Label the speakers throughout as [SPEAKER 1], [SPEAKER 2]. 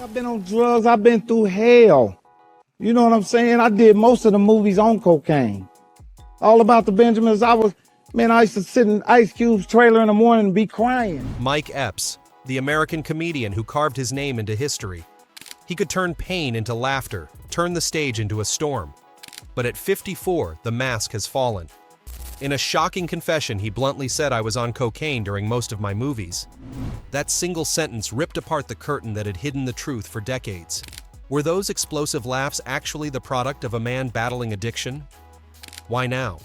[SPEAKER 1] I've been on drugs. I've been through hell. You know what I'm saying? I did most of the movies on cocaine. All About the Benjamins. I used to sit in Ice Cube's trailer in the morning and be crying.
[SPEAKER 2] Mike Epps, the American comedian who carved his name into history. He could turn pain into laughter, turn the stage into a storm. But at 54, the mask has fallen. In a shocking confession, he bluntly said, "I was on cocaine during most of my movies." That single sentence ripped apart the curtain that had hidden the truth for decades. Were those explosive laughs actually the product of a man battling addiction? Why now?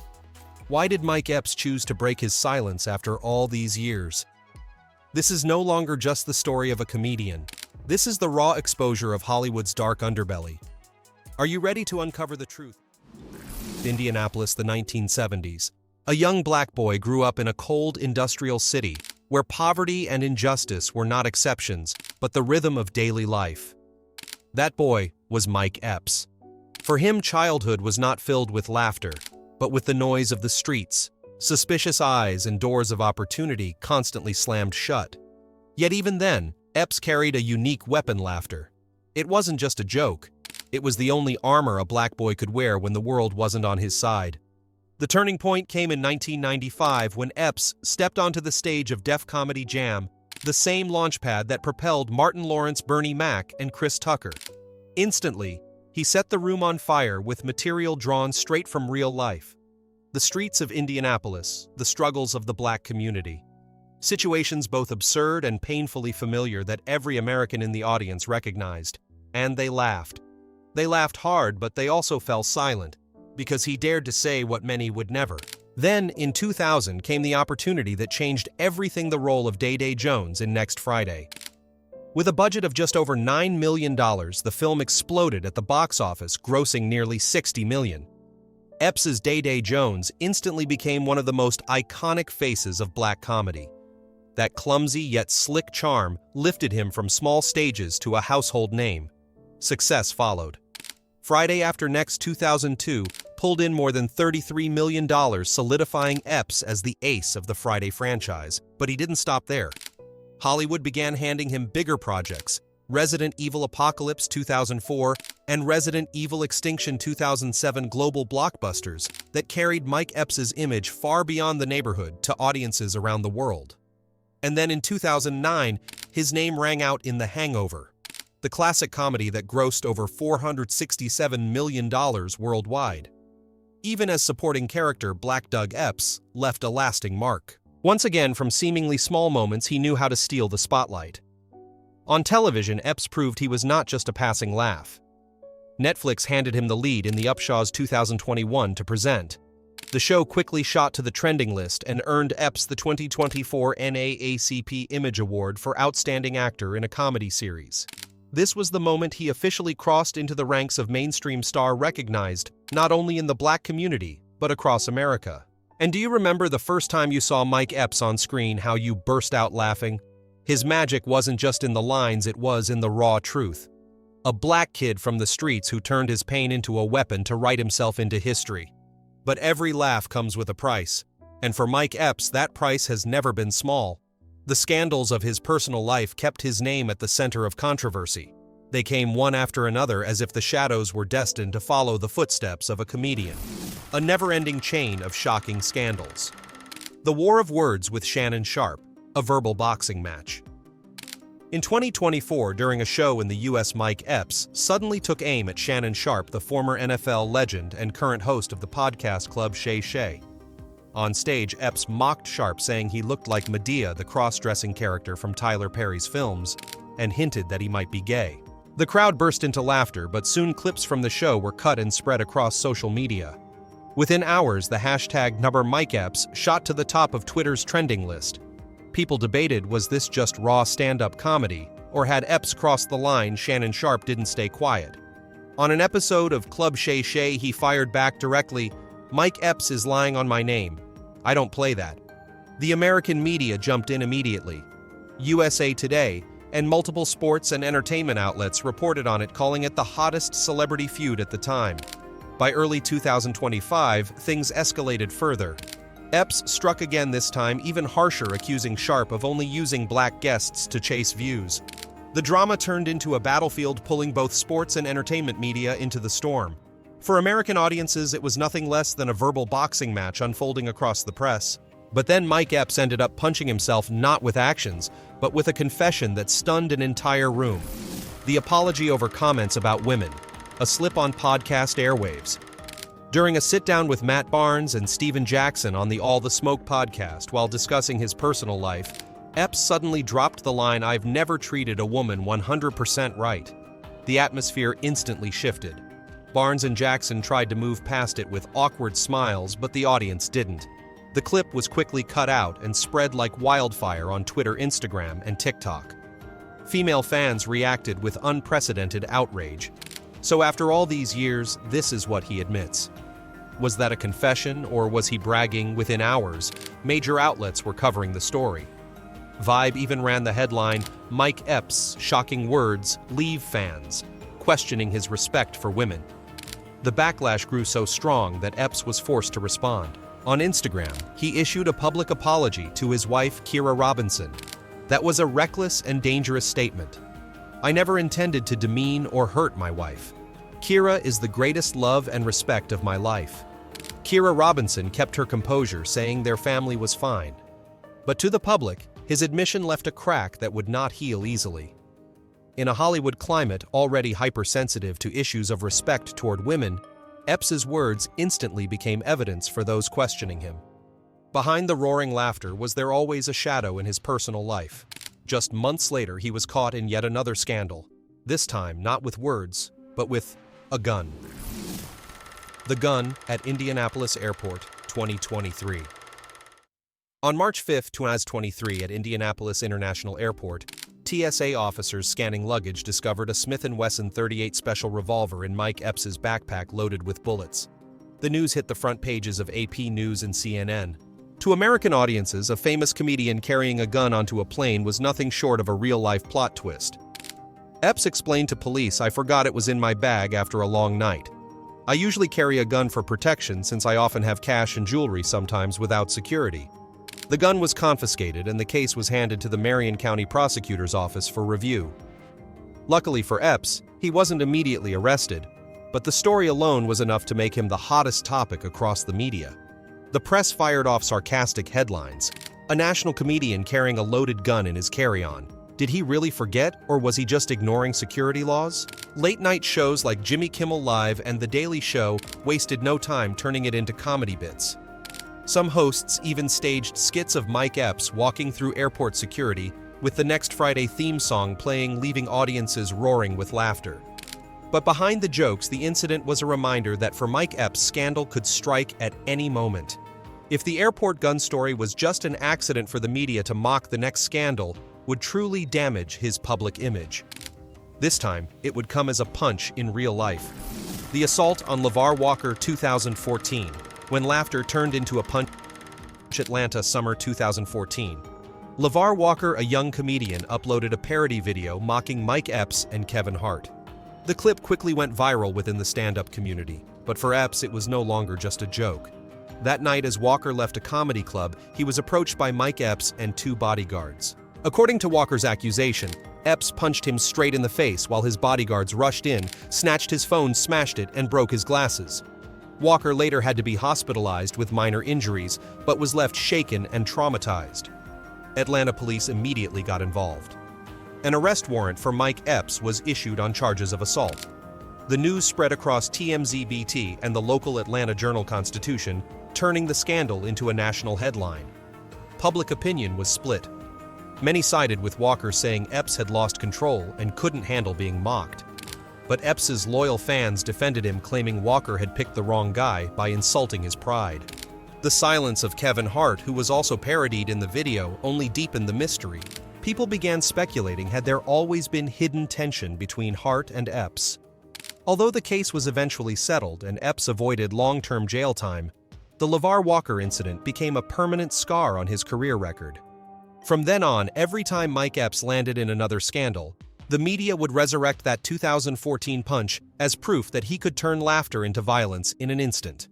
[SPEAKER 2] Why did Mike Epps choose to break his silence after all these years? This is no longer just the story of a comedian. This is the raw exposure of Hollywood's dark underbelly. Are you ready to uncover the truth? Indianapolis, the 1970s. A young black boy grew up in a cold industrial city where poverty and injustice were not exceptions, but the rhythm of daily life. That boy was Mike Epps. For him, childhood was not filled with laughter, but with the noise of the streets. Suspicious eyes and doors of opportunity constantly slammed shut. Yet even then, Epps carried a unique weapon: laughter. It wasn't just a joke. It was the only armor a black boy could wear when the world wasn't on his side. The turning point came in 1995 when Epps stepped onto the stage of Def Comedy Jam, the same launchpad that propelled Martin Lawrence, Bernie Mac, and Chris Tucker. Instantly, he set the room on fire with material drawn straight from real life. The streets of Indianapolis, the struggles of the black community. Situations both absurd and painfully familiar that every American in the audience recognized. And they laughed. They laughed hard, but they also fell silent, because he dared to say what many would never. Then, in 2000, came the opportunity that changed everything: the role of Day Day Jones in Next Friday. With a budget of just over $9 million, the film exploded at the box office, grossing nearly $60 million. Epps's Day Day Jones instantly became one of the most iconic faces of black comedy. That clumsy yet slick charm lifted him from small stages to a household name. Success followed. Friday After Next 2002 pulled in more than $33 million, solidifying Epps as the ace of the Friday franchise. But he didn't stop there. Hollywood began handing him bigger projects: Resident Evil Apocalypse 2004 and Resident Evil Extinction 2007, global blockbusters that carried Mike Epps's image far beyond the neighborhood to audiences around the world. And then in 2009, his name rang out in The Hangover, the classic comedy that grossed over $467 million worldwide. Even as supporting character, Black Doug Epps left a lasting mark. Once again, from seemingly small moments, he knew how to steal the spotlight. On television, Epps proved he was not just a passing laugh. Netflix handed him the lead in The Upshaws 2021 to present. The show quickly shot to the trending list and earned Epps the 2024 NAACP Image Award for Outstanding Actor in a Comedy Series. This was the moment he officially crossed into the ranks of mainstream star, recognized not only in the black community, but across America. And do you remember the first time you saw Mike Epps on screen, how you burst out laughing? His magic wasn't just in the lines, it was in the raw truth. A black kid from the streets who turned his pain into a weapon to write himself into history. But every laugh comes with a price. And for Mike Epps, that price has never been small. The scandals of his personal life kept his name at the center of controversy. They came one after another, as if the shadows were destined to follow the footsteps of a comedian. A never-ending chain of shocking scandals. The war of words with Shannon Sharpe, a verbal boxing match. In 2024, during a show in the US, Mike Epps suddenly took aim at Shannon Sharpe, the former NFL legend and current host of the podcast Club Shay Shay. On stage, Epps mocked Sharpe, saying he looked like Medea, the cross-dressing character from Tyler Perry's films, and hinted that he might be gay. The crowd burst into laughter, but soon clips from the show were cut and spread across social media. Within hours, the hashtag #MikeEpps shot to the top of Twitter's trending list. People debated, was this just raw stand-up comedy, or had Epps crossed the line? Shannon Sharpe didn't stay quiet. On an episode of Club Shay Shay, he fired back directly, "Mike Epps is lying on my name. I don't play that." The American media jumped in immediately. USA Today and multiple sports and entertainment outlets reported on it, calling it the hottest celebrity feud at the time. By early 2025, things escalated further. Epps struck again, this time even harsher, accusing Sharpe of only using black guests to chase views. The drama turned into a battlefield, pulling both sports and entertainment media into the storm. For American audiences, it was nothing less than a verbal boxing match unfolding across the press. But then Mike Epps ended up punching himself not with actions, but with a confession that stunned an entire room. The apology over comments about women, a slip on podcast airwaves. During a sit-down with Matt Barnes and Steven Jackson on the All the Smoke podcast while discussing his personal life, Epps suddenly dropped the line, "I've never treated a woman 100% right." The atmosphere instantly shifted. Barnes and Jackson tried to move past it with awkward smiles, but the audience didn't. The clip was quickly cut out and spread like wildfire on Twitter, Instagram, and TikTok. Female fans reacted with unprecedented outrage. So after all these years, this is what he admits. Was that a confession, or was he bragging? Within hours, major outlets were covering the story. Vibe even ran the headline, "Mike Epps' shocking words leave fans, questioning his respect for women." The backlash grew so strong that Epps was forced to respond. On Instagram, he issued a public apology to his wife, Kira Robinson. That was a reckless and dangerous statement. "I never intended to demean or hurt my wife. Kira is the greatest love and respect of my life." Kira Robinson kept her composure, saying their family was fine. But to the public, his admission left a crack that would not heal easily. In a Hollywood climate already hypersensitive to issues of respect toward women, Epps's words instantly became evidence for those questioning him. Behind the roaring laughter, was there always a shadow in his personal life? Just months later, he was caught in yet another scandal, this time not with words, but with a gun. The gun at Indianapolis Airport, 2023. On March 5, 2023, at Indianapolis International Airport, TSA officers scanning luggage discovered a Smith & Wesson .38 special revolver in Mike Epps's backpack loaded with bullets. The news hit the front pages of AP News and CNN. To American audiences, a famous comedian carrying a gun onto a plane was nothing short of a real-life plot twist. Epps explained to police, "I forgot it was in my bag after a long night. I usually carry a gun for protection since I often have cash and jewelry, sometimes without security." The gun was confiscated and the case was handed to the Marion County Prosecutor's Office for review. Luckily for Epps, he wasn't immediately arrested, but the story alone was enough to make him the hottest topic across the media. The press fired off sarcastic headlines. A national comedian carrying a loaded gun in his carry-on. Did he really forget, or was he just ignoring security laws? Late-night shows like Jimmy Kimmel Live and The Daily Show wasted no time turning it into comedy bits. Some hosts even staged skits of Mike Epps walking through airport security, with the Next Friday theme song playing, leaving audiences roaring with laughter. But behind the jokes, the incident was a reminder that for Mike Epps, scandal could strike at any moment. If the airport gun story was just an accident for the media to mock, the next scandal would truly damage his public image. This time, it would come as a punch in real life. The assault on LeVar Walker, 2014. When laughter turned into a punch. Atlanta, summer 2014. LeVar Walker, a young comedian, uploaded a parody video mocking Mike Epps and Kevin Hart. The clip quickly went viral within the stand-up community, but for Epps it was no longer just a joke. That night, as Walker left a comedy club, he was approached by Mike Epps and two bodyguards. According to Walker's accusation, Epps punched him straight in the face while his bodyguards rushed in, snatched his phone, smashed it, and broke his glasses. Walker later had to be hospitalized with minor injuries, but was left shaken and traumatized. Atlanta police immediately got involved. An arrest warrant for Mike Epps was issued on charges of assault. The news spread across TMZ-BT and the local Atlanta Journal-Constitution, turning the scandal into a national headline. Public opinion was split. Many sided with Walker, saying Epps had lost control and couldn't handle being mocked. But Epps's loyal fans defended him, claiming Walker had picked the wrong guy by insulting his pride. The silence of Kevin Hart, who was also parodied in the video, only deepened the mystery. People began speculating, had there always been hidden tension between Hart and Epps? Although the case was eventually settled and Epps avoided long-term jail time, the LeVar Walker incident became a permanent scar on his career record. From then on, every time Mike Epps landed in another scandal, the media would resurrect that 2014 punch as proof that he could turn laughter into violence in an instant.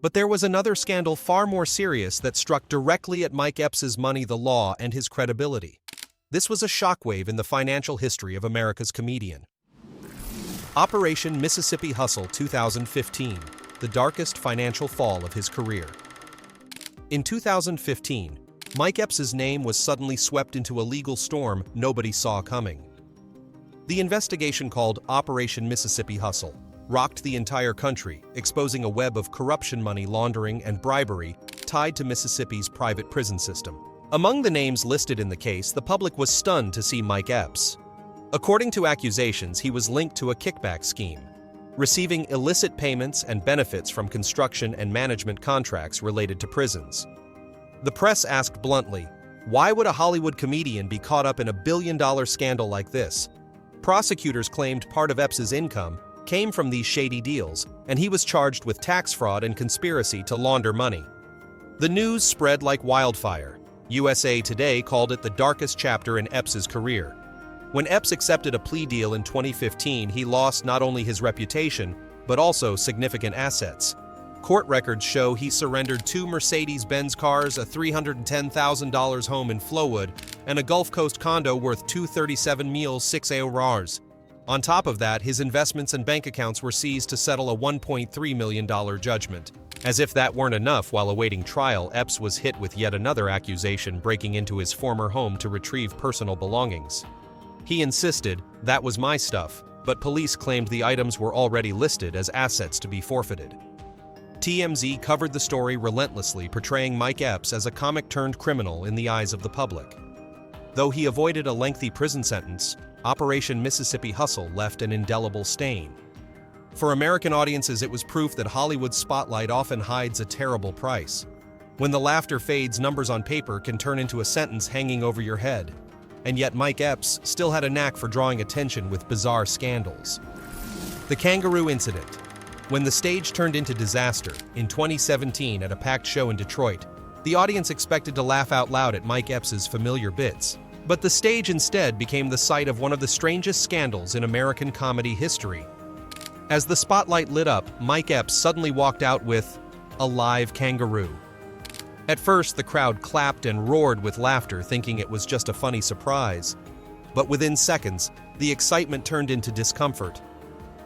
[SPEAKER 2] But there was another scandal far more serious that struck directly at Mike Epps's money, the law, and his credibility. This was a shockwave in the financial history of America's comedian. Operation Mississippi Hustle 2015, the darkest financial fall of his career. In 2015, Mike Epps' name was suddenly swept into a legal storm nobody saw coming. The investigation, called Operation Mississippi Hustle, rocked the entire country, exposing a web of corruption, money laundering, and bribery tied to Mississippi's private prison system. Among the names listed in the case, the public was stunned to see Mike Epps. According to accusations, he was linked to a kickback scheme, receiving illicit payments and benefits from construction and management contracts related to prisons. The press asked bluntly, why would a Hollywood comedian be caught up in a billion-dollar scandal like this? Prosecutors claimed part of Epps' income came from these shady deals, and he was charged with tax fraud and conspiracy to launder money. The news spread like wildfire. USA Today called it the darkest chapter in Epps' career. When Epps accepted a plea deal in 2015, he lost not only his reputation, but also significant assets. Court records show he surrendered 2 Mercedes-Benz cars, a $310,000 home in Flowood, and a Gulf Coast condo worth $237,600 AORs. On top of that, his investments and bank accounts were seized to settle a $1.3 million judgment. As if that weren't enough, while awaiting trial, Epps was hit with yet another accusation, breaking into his former home to retrieve personal belongings. He insisted, "That was my stuff," but police claimed the items were already listed as assets to be forfeited. TMZ covered the story relentlessly, portraying Mike Epps as a comic-turned-criminal in the eyes of the public. Though he avoided a lengthy prison sentence, Operation Mississippi Hustle left an indelible stain. For American audiences, it was proof that Hollywood's spotlight often hides a terrible price. When the laughter fades, numbers on paper can turn into a sentence hanging over your head. And yet Mike Epps still had a knack for drawing attention with bizarre scandals. The kangaroo incident. When the stage turned into disaster in 2017 at a packed show in Detroit, the audience expected to laugh out loud at Mike Epps' familiar bits. But the stage instead became the site of one of the strangest scandals in American comedy history. As the spotlight lit up, Mike Epps suddenly walked out with a live kangaroo. At first, the crowd clapped and roared with laughter, thinking it was just a funny surprise. But within seconds, the excitement turned into discomfort.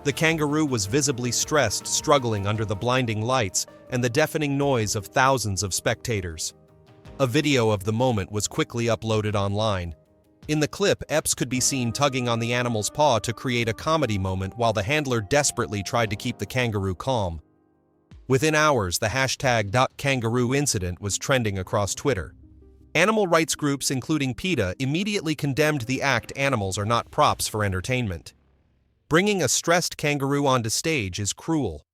[SPEAKER 2] The kangaroo was visibly stressed, struggling under the blinding lights and the deafening noise of thousands of spectators. A video of the moment was quickly uploaded online. In the clip, Epps could be seen tugging on the animal's paw to create a comedy moment while the handler desperately tried to keep the kangaroo calm. Within hours, the hashtag #kangaroo incident was trending across Twitter. Animal rights groups, including PETA, immediately condemned the act. Animals are not props for entertainment. Bringing a stressed kangaroo onto stage is cruel.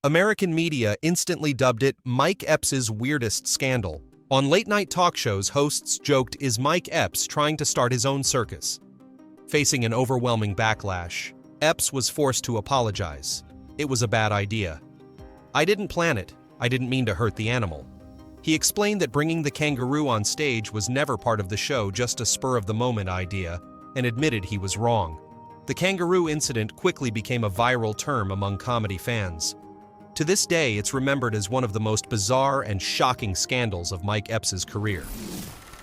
[SPEAKER 2] American media instantly dubbed it Mike Epps' weirdest scandal. On late-night talk shows, hosts joked, "Is Mike Epps trying to start his own circus?" Facing an overwhelming backlash, Epps was forced to apologize. "It was a bad idea. I didn't plan it. I didn't mean to hurt the animal." He explained that bringing the kangaroo on stage was never part of the show, just a spur-of-the-moment idea, and admitted he was wrong. The kangaroo incident quickly became a viral term among comedy fans. To this day, it's remembered as one of the most bizarre and shocking scandals of Mike Epps' career.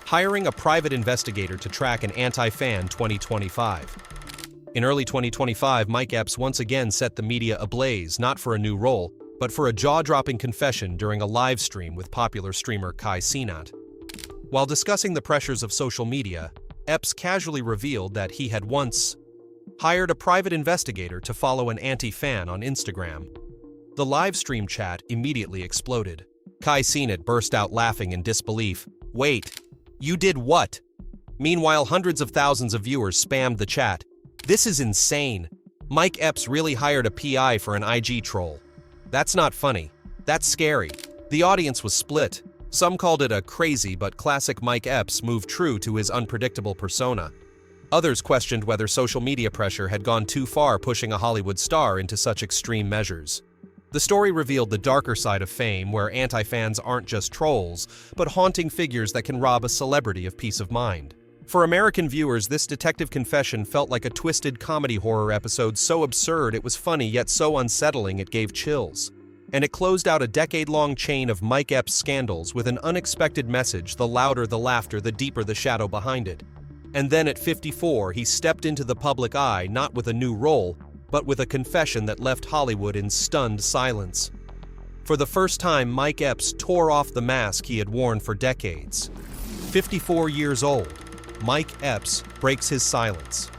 [SPEAKER 2] Hiring a private investigator to track an anti-fan 2025. In early 2025, Mike Epps once again set the media ablaze, not for a new role, but for a jaw-dropping confession during a live stream with popular streamer Kai Cenat. While discussing the pressures of social media, Epps casually revealed that he had once hired a private investigator to follow an anti-fan on Instagram. The live stream chat immediately exploded. Kai Cenat burst out laughing in disbelief. "Wait, you did what?" Meanwhile, hundreds of thousands of viewers spammed the chat. "This is insane. Mike Epps really hired a PI for an IG troll. That's not funny. That's scary." The audience was split. Some called it a crazy but classic Mike Epps move, true to his unpredictable persona. Others questioned whether social media pressure had gone too far, pushing a Hollywood star into such extreme measures. The story revealed the darker side of fame, where anti-fans aren't just trolls, but haunting figures that can rob a celebrity of peace of mind. For American viewers, this detective confession felt like a twisted comedy horror episode, so absurd it was funny, yet so unsettling it gave chills. And it closed out a decade-long chain of Mike Epps scandals with an unexpected message: the louder the laughter, the deeper the shadow behind it. And then at 54, he stepped into the public eye not with a new role, but with a confession that left Hollywood in stunned silence. For the first time, Mike Epps tore off the mask he had worn for decades. 54 years old, Mike Epps breaks his silence.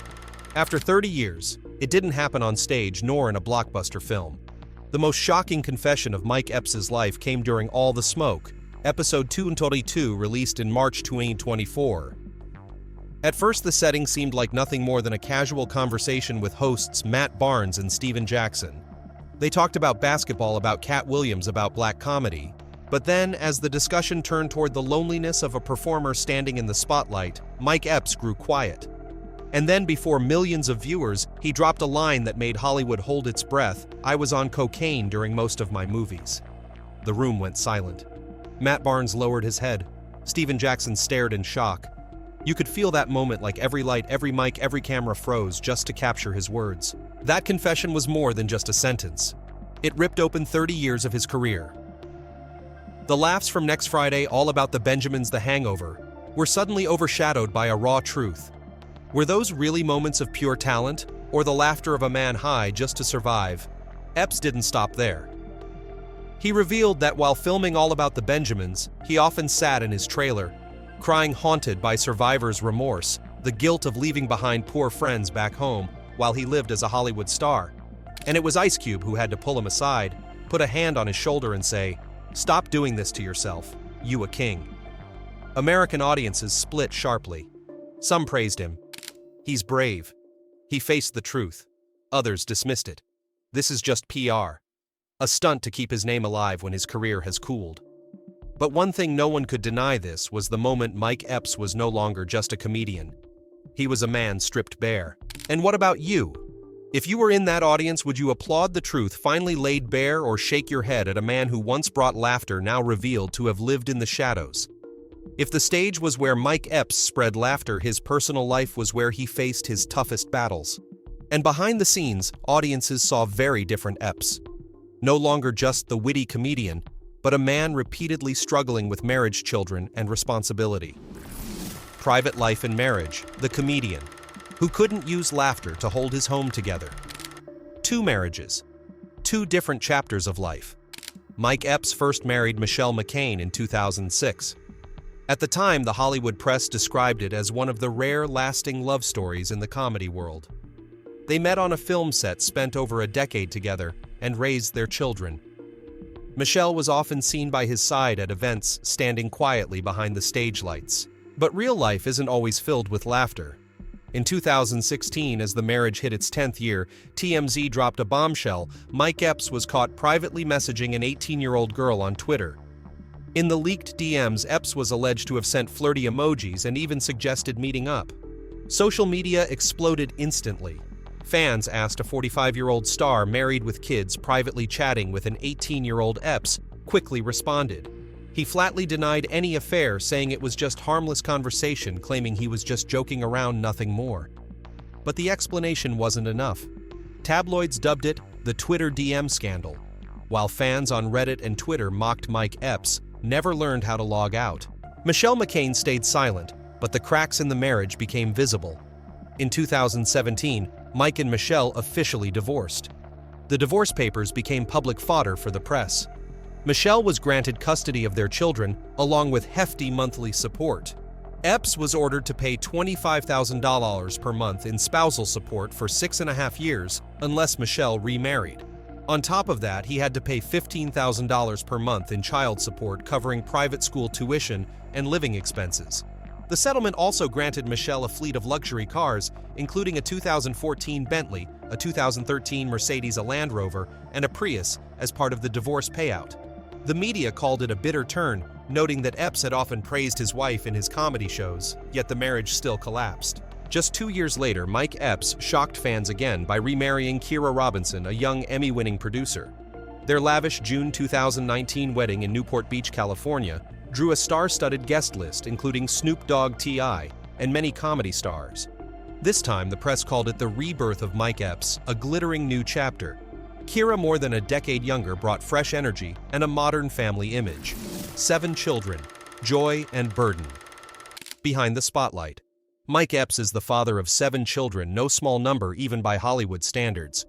[SPEAKER 2] After 30 years, it didn't happen on stage nor in a blockbuster film. The most shocking confession of Mike Epps' life came during All the Smoke, episode 222, released in March 2024. At first, the setting seemed like nothing more than a casual conversation with hosts Matt Barnes and Steven Jackson. They talked about basketball, about Cat Williams, about black comedy. But then, as the discussion turned toward the loneliness of a performer standing in the spotlight, Mike Epps grew quiet. And then, before millions of viewers, he dropped a line that made Hollywood hold its breath: "I was on cocaine during most of my movies." The room went silent. Matt Barnes lowered his head. Steven Jackson stared in shock. You could feel that moment, like every light, every mic, every camera froze just to capture his words. That confession was more than just a sentence. It ripped open 30 years of his career. The laughs from Next Friday, all about the Benjamins, The Hangover, were suddenly overshadowed by a raw truth. Were those really moments of pure talent, or the laughter of a man high just to survive? Epps didn't stop there. He revealed that while filming All About the Benjamins, he often sat in his trailer, crying, haunted by survivor's remorse, the guilt of leaving behind poor friends back home while he lived as a Hollywood star. And it was Ice Cube who had to pull him aside, put a hand on his shoulder and say, "Stop doing this to yourself, you a king." American audiences split sharply. Some praised him. He's brave. He faced the truth. Others dismissed it. This is just PR. A stunt to keep his name alive when his career has cooled. But one thing no one could deny this was the moment Mike Epps was no longer just a comedian. He was a man stripped bare. And what about you? If you were in that audience, would you applaud the truth finally laid bare, or shake your head at a man who once brought laughter, now revealed to have lived in the shadows? If the stage was where Mike Epps spread laughter, his personal life was where he faced his toughest battles. And behind the scenes, audiences saw very different Epps. No longer just the witty comedian, but a man repeatedly struggling with marriage, children, and responsibility. Private life and marriage, the comedian, who couldn't use laughter to hold his home together. Two marriages, two different chapters of life. Mike Epps first married Michelle McCain in 2006. At the time, the Hollywood press described it as one of the rare, lasting love stories in the comedy world. They met on a film set, spent over a decade together, and raised their children. Michelle was often seen by his side at events, standing quietly behind the stage lights. But real life isn't always filled with laughter. In 2016, as the marriage hit its 10th year, TMZ dropped a bombshell. Mike Epps was caught privately messaging an 18-year-old girl on Twitter. In the leaked DMs, Epps was alleged to have sent flirty emojis and even suggested meeting up. Social media exploded instantly. Fans asked a 45-year-old star married with kids privately chatting with an 18-year-old Epps quickly responded. He flatly denied any affair, saying it was just harmless conversation, claiming he was just joking around, nothing more. But the explanation wasn't enough. Tabloids dubbed it the Twitter DM scandal, while fans on Reddit and Twitter mocked Mike Epps, never learned how to log out. Michelle McCain stayed silent, but the cracks in the marriage became visible. In 2017, Mike and Michelle officially divorced. The divorce papers became public fodder for the press. Michelle was granted custody of their children, along with hefty monthly support. Epps was ordered to pay $25,000 per month in spousal support for 6.5 years unless Michelle remarried. On top of that, he had to pay $15,000 per month in child support, covering private school tuition and living expenses. The settlement also granted Michelle a fleet of luxury cars, including a 2014 Bentley, a 2013 Mercedes, a Land Rover, and a Prius as part of the divorce payout. The media called it a bitter turn, noting that Epps had often praised his wife in his comedy shows, yet the marriage still collapsed. Just 2 years later, Mike Epps shocked fans again by remarrying Kira Robinson, a young Emmy-winning producer. Their lavish June 2019 wedding in Newport Beach, California, drew a star-studded guest list, including Snoop Dogg, T.I., and many comedy stars. This time, the press called it the rebirth of Mike Epps, a glittering new chapter. Kira, more than a decade younger, brought fresh energy and a modern family image. 7 children, joy and burden. Behind the spotlight. Mike Epps is the father of 7 children, no small number even by Hollywood standards.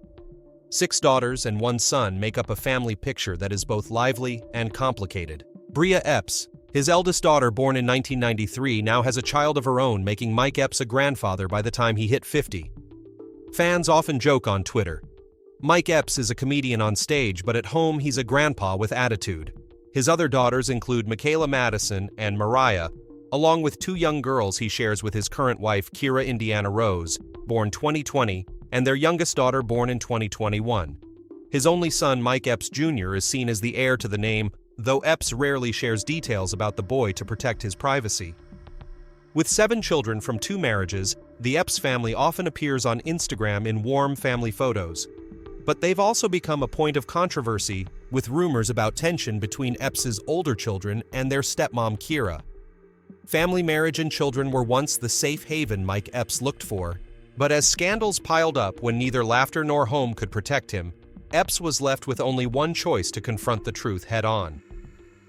[SPEAKER 2] 6 daughters and 1 son make up a family picture that is both lively and complicated. Bria Epps, his eldest daughter born in 1993, now has a child of her own, making Mike Epps a grandfather by the time he hit 50. Fans often joke on Twitter, Mike Epps is a comedian on stage, but at home he's a grandpa with attitude. His other daughters include Michaela Madison and Mariah, along with 2 young girls he shares with his current wife, Kira Indiana Rose, born 2020, and their youngest daughter born in 2021. His only son, Mike Epps Jr., is seen as the heir to the name, though Epps rarely shares details about the boy to protect his privacy. With 7 children from 2 marriages, the Epps family often appears on Instagram in warm family photos. But they've also become a point of controversy, with rumors about tension between Epps's older children and their stepmom Kira. Family marriage and children were once the safe haven Mike Epps looked for, but as scandals piled up when neither laughter nor home could protect him, Epps was left with only one choice to confront the truth head-on.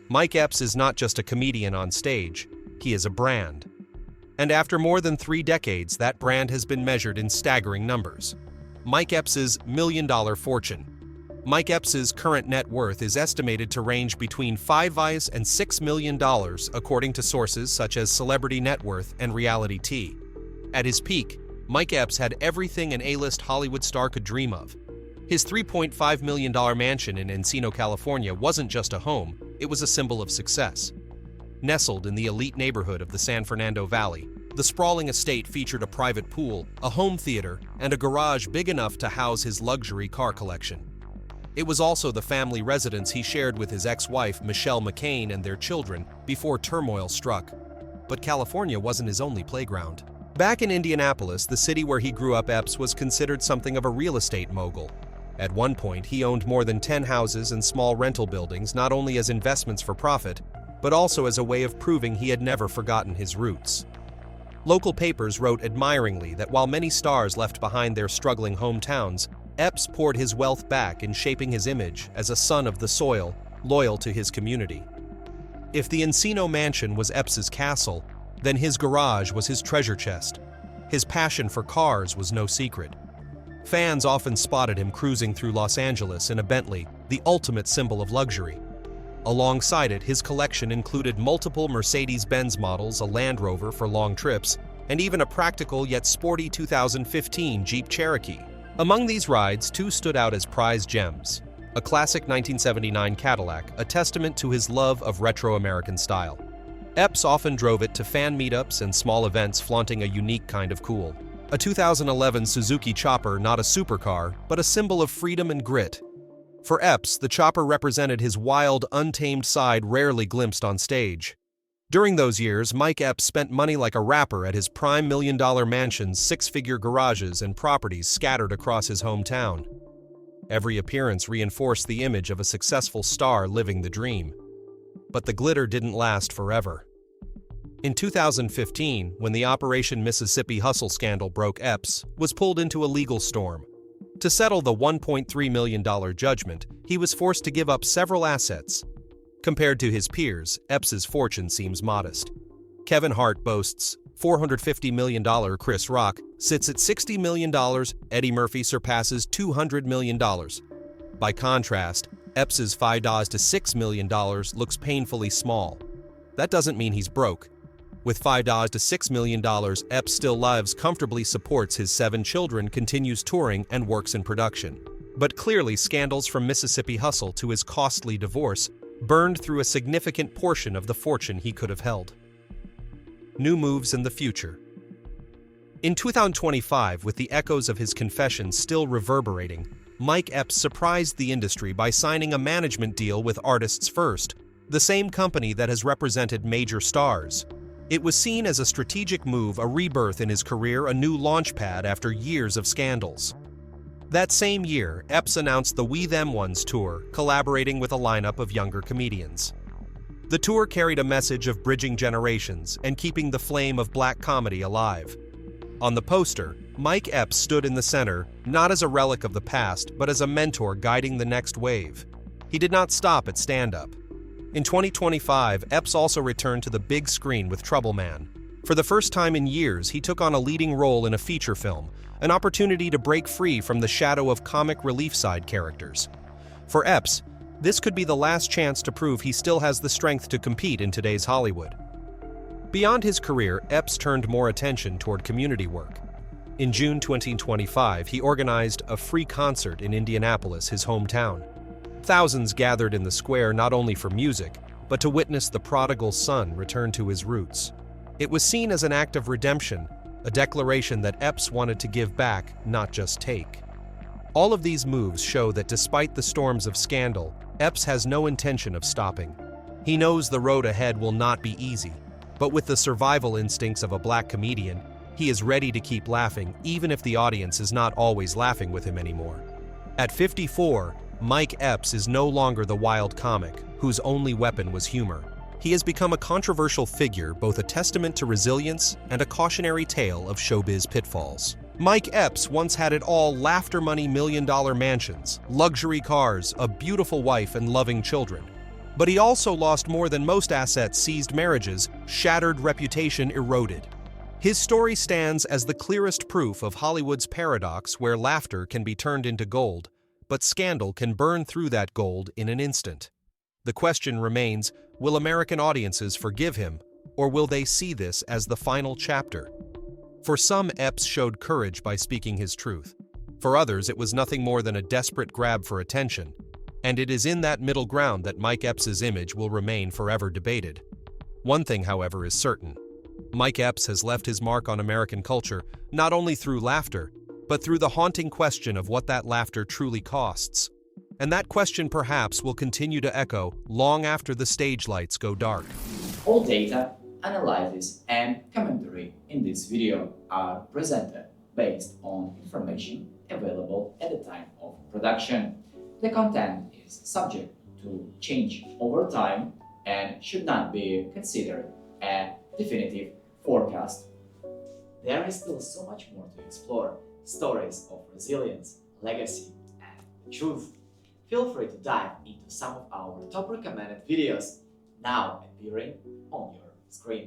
[SPEAKER 2] Mike Epps is not just a comedian on stage, he is a brand. And after more than 3 decades, that brand has been measured in staggering numbers. Mike Epps's million-dollar fortune. Mike Epps's current net worth is estimated to range between $5 and $6 million, according to sources such as Celebrity Net Worth and Reality Tea. At his peak, Mike Epps had everything an A-list Hollywood star could dream of. His $3.5 million mansion in Encino, California wasn't just a home, it was a symbol of success. Nestled in the elite neighborhood of the San Fernando Valley, the sprawling estate featured a private pool, a home theater, and a garage big enough to house his luxury car collection. It was also the family residence he shared with his ex-wife, Michelle McCain, and their children before turmoil struck. But California wasn't his only playground. Back in Indianapolis, the city where he grew up, Epps was considered something of a real estate mogul. At one point, he owned more than 10 houses and small rental buildings, not only as investments for profit, but also as a way of proving he had never forgotten his roots. Local papers wrote admiringly that while many stars left behind their struggling hometowns, Epps poured his wealth back in shaping his image as a son of the soil, loyal to his community. If the Encino mansion was Epps's castle, then his garage was his treasure chest. His passion for cars was no secret. Fans often spotted him cruising through Los Angeles in a Bentley, the ultimate symbol of luxury. Alongside it, his collection included multiple Mercedes-Benz models, a Land Rover for long trips, and even a practical yet sporty 2015 Jeep Cherokee. Among these rides, 2 stood out as prized gems. A classic 1979 Cadillac, a testament to his love of retro American style. Epps often drove it to fan meetups and small events, flaunting a unique kind of cool. A 2011 Suzuki Chopper, not a supercar, but a symbol of freedom and grit. For Epps, the chopper represented his wild, untamed side rarely glimpsed on stage. During those years, Mike Epps spent money like a rapper at his prime million-dollar mansions, 6-figure garages, and properties scattered across his hometown. Every appearance reinforced the image of a successful star living the dream. But the glitter didn't last forever. In 2015, when the Operation Mississippi Hustle scandal broke, Epps was pulled into a legal storm. To settle the $1.3 million judgment, he was forced to give up several assets. Compared to his peers, Epps's fortune seems modest. Kevin Hart boasts $450 million, Chris Rock sits at $60 million, Eddie Murphy surpasses $200 million. By contrast, Epps's $5 to $6 million looks painfully small. That doesn't mean he's broke. With $5 to $6 million, Epps still lives comfortably, supports his 7 children, continues touring, and works in production. But clearly, scandals from Mississippi Hustle to his costly divorce burned through a significant portion of the fortune he could have held. New moves in the future. In 2025, with the echoes of his confessions still reverberating, Mike Epps surprised the industry by signing a management deal with Artists First, the same company that has represented major stars. It was seen as a strategic move, a rebirth in his career, a new launchpad after years of scandals. That same year, Epps announced the We Them Ones tour, collaborating with a lineup of younger comedians. The tour carried a message of bridging generations and keeping the flame of black comedy alive. On the poster, Mike Epps stood in the center, not as a relic of the past, but as a mentor guiding the next wave. He did not stop at stand-up. In 2025, Epps also returned to the big screen with Trouble Man, For the first time in years, he took on a leading role in a feature film, an opportunity to break free from the shadow of comic relief side characters. For Epps, this could be the last chance to prove he still has the strength to compete in today's Hollywood. Beyond his career, Epps turned more attention toward community work. In June 2025, he organized a free concert in Indianapolis, his hometown. Thousands gathered in the square not only for music, but to witness the prodigal son return to his roots. It was seen as an act of redemption, a declaration that Epps wanted to give back, not just take. All of these moves show that despite the storms of scandal, Epps has no intention of stopping. He knows the road ahead will not be easy, but with the survival instincts of a black comedian, he is ready to keep laughing even if the audience is not always laughing with him anymore. At 54, Mike Epps is no longer the wild comic, whose only weapon was humor. He has become a controversial figure, both a testament to resilience and a cautionary tale of showbiz pitfalls. Mike Epps once had it all: laughter money, million-dollar mansions, luxury cars, a beautiful wife, and loving children. But he also lost more than most assets: seized marriages, shattered reputation, eroded. His story stands as the clearest proof of Hollywood's paradox, where laughter can be turned into gold, but scandal can burn through that gold in an instant. The question remains, will American audiences forgive him, or will they see this as the final chapter? For some, Epps showed courage by speaking his truth. For others, it was nothing more than a desperate grab for attention. And it is in that middle ground that Mike Epps' image will remain forever debated. One thing, however, is certain. Mike Epps has left his mark on American culture, not only through laughter, but through the haunting question of what that laughter truly costs. And that question perhaps will continue to echo long after the stage lights go dark.
[SPEAKER 3] All data, analysis, and commentary in this video are presented based on information available at the time of production. The content is subject to change over time and should not be considered a definitive forecast. There is still so much more to explore: stories of resilience, legacy, and truth. Feel free to dive into some of our top recommended videos now appearing on your screen.